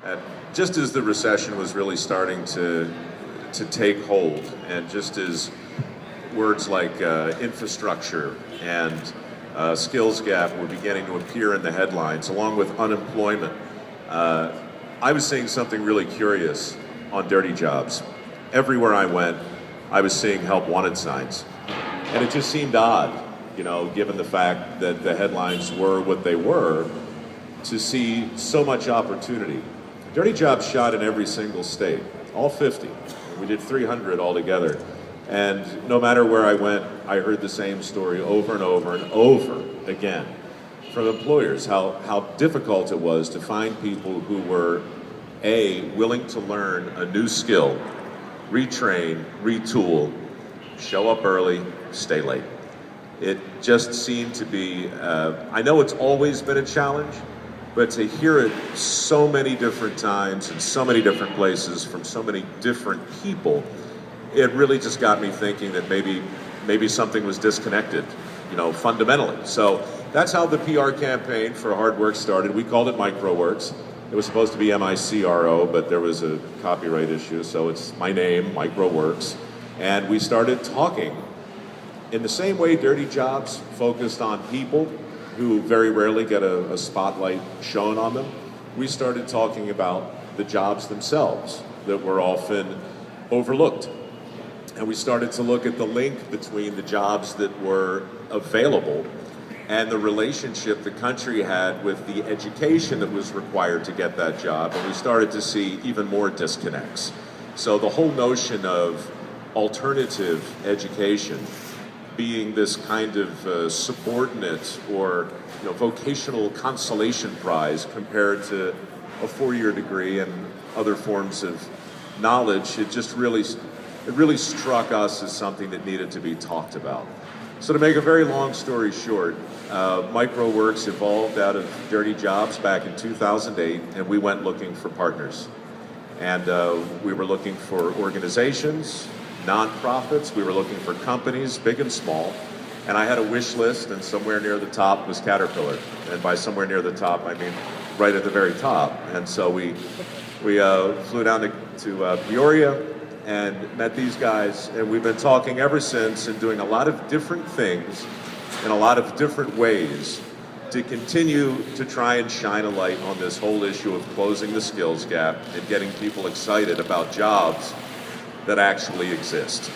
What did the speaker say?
And just as the recession was really starting to take hold, and just as words like infrastructure and skills gap were beginning to appear in the headlines, along with unemployment, I was seeing something really curious on dirty jobs. Everywhere I went, I was seeing help wanted signs. And it just seemed odd, you know, given the fact that the headlines were what they were, to see so much opportunity. Dirty jobs shot in every single state, all 50. We did 300 altogether. And no matter where I went, I heard the same story over and over and over again from employers, how difficult it was to find people who were, A, willing to learn a new skill, retrain, retool, show up early, stay late. It just seemed to be, I know it's always been a challenge, but to hear it so many different times in so many different places from so many different people, it really just got me thinking that maybe something was disconnected, you know, fundamentally. So that's how the PR campaign for Hard Work started. We called it MikeRoweWorks. It was supposed to be MICRO, but there was a copyright issue, so it's my name, MikeRoweWorks. And we started talking in the same way dirty jobs focused on people who very rarely get a spotlight shown on them. We started talking about the jobs themselves that were often overlooked. And we started to look at the link between the jobs that were available and the relationship the country had with the education that was required to get that job. And we started to see even more disconnects. So the whole notion of alternative education being this kind of subordinate or, you know, vocational consolation prize compared to a four-year degree and other forms of knowledge, it really struck us as something that needed to be talked about. So to make a very long story short, MikeRoweWorks evolved out of dirty jobs back in 2008, and we went looking for partners. And we were looking for organizations, nonprofits, we were looking for companies, big and small, and I had a wish list, and somewhere near the top was Caterpillar. And by somewhere near the top, I mean right at the very top. And so we flew down to Peoria and met these guys, and we've been talking ever since and doing a lot of different things in a lot of different ways to continue to try and shine a light on this whole issue of closing the skills gap and getting people excited about jobs that actually exist.